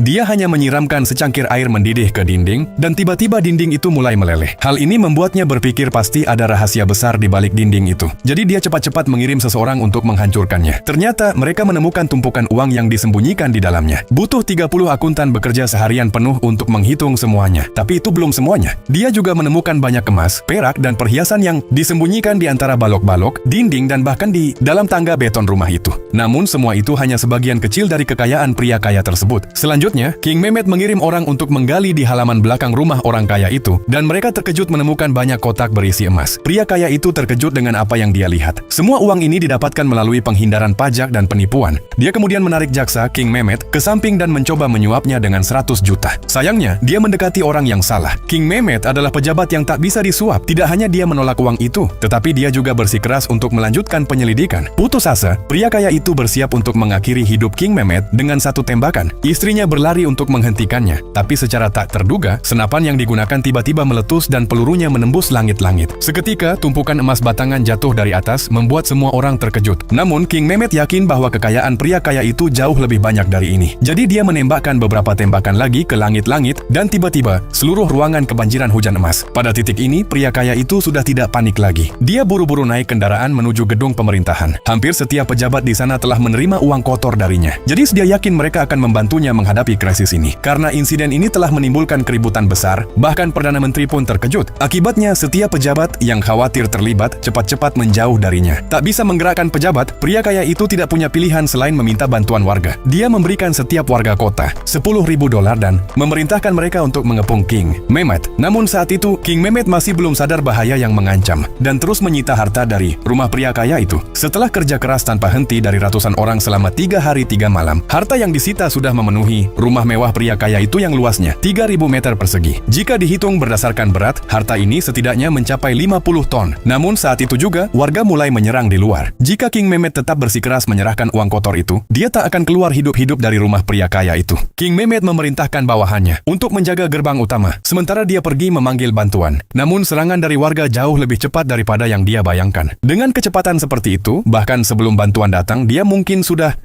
Dia hanya menyiramkan secangkir air mendidih ke dinding, dan tiba-tiba dinding itu mulai meleleh. Hal ini membuatnya berpikir pasti ada rahasia besar di balik dinding itu. Jadi dia cepat-cepat mengirim seseorang untuk menghancurkannya. Ternyata mereka menemukan tumpukan uang yang disembunyikan di dalamnya. Butuh 30 akuntan bekerja seharian penuh untuk menghitung semuanya. Tapi itu belum semuanya. Dia juga menemukan banyak emas, perak, dan perhiasan yang disembunyikan di antara balok-balok, dinding, dan bahkan di dalam tangga beton rumah itu. Namun semua itu hanya sebagian kecil dari kekayaan pria kaya tersebut. Selanjutnya, King Mehmet mengirim orang untuk menggali di halaman belakang rumah orang kaya itu, dan mereka terkejut menemukan banyak kotak berisi emas. Pria kaya itu terkejut dengan apa yang dia lihat. Semua uang ini didapatkan melalui penghindaran pajak dan penipuan. Dia kemudian menarik jaksa King Mehmet ke samping dan mencoba menyuapnya dengan 100 juta. Sayangnya, dia mendekati orang yang salah. King Mehmet adalah pejabat yang tak bisa disuap. Tidak hanya dia menolak uang itu, tetapi dia juga bersikeras untuk melanjutkan penyelidikan. Putus asa, pria kaya itu bersiap untuk mengakhiri hidup King Mehmet dengan satu tembakan. Istrinya berlari untuk menghentikannya, tapi secara tak terduga, senapan yang digunakan tiba-tiba meletus dan pelurunya menembus langit-langit. Seketika, tumpukan emas batangan jatuh dari atas, membuat semua orang terkejut. Namun, King Mehmet yakin bahwa kekayaan pria kaya itu jauh lebih banyak dari ini. Jadi dia menembakkan beberapa tembakan lagi ke langit-langit, dan tiba-tiba, seluruh ruangan kebanjiran hujan emas. Pada titik ini, pria kaya itu sudah tidak panik lagi. Dia buru-buru naik kendaraan menuju gedung pemerintahan. Hampir setiap pejabat di sana telah menerima uang kotor darinya. Jadi dia yakin mereka akan membantunya menghadapi krisis ini. Karena insiden ini telah menimbulkan keributan besar, bahkan Perdana Menteri pun terkejut. Akibatnya, setiap pejabat yang khawatir terlibat cepat-cepat menjauh darinya. Tak bisa menggerakkan pejabat, pria kaya itu tidak punya pilihan selain meminta bantuan warga. Dia memberikan setiap warga kota $10.000 dan memerintahkan mereka untuk mengepung King Mehmet. Namun saat itu, King Mehmet masih belum sadar bahaya yang mengancam dan terus menyita harta dari rumah pria kaya itu. Setelah kerja keras tanpa henti dari ratusan orang selama 3 hari 3 malam, harta yang disita sudah memenuhi rumah mewah pria kaya itu yang luasnya 3.000 meter persegi. Jika dihitung berdasarkan berat, harta ini setidaknya mencapai 50 ton. Namun saat itu juga, warga mulai menyerang di luar. Jika King Mehmet tetap bersikeras menyerahkan uang kotor itu, dia tak akan keluar hidup-hidup dari rumah pria kaya itu. King Mehmet memerintahkan bawahannya untuk menjaga gerbang utama, sementara dia pergi memanggil bantuan. Namun serangan dari warga jauh lebih cepat daripada yang dia bayangkan. Dengan kecepatan seperti itu, bahkan sebelum bantuan datang, dia mungkin sudah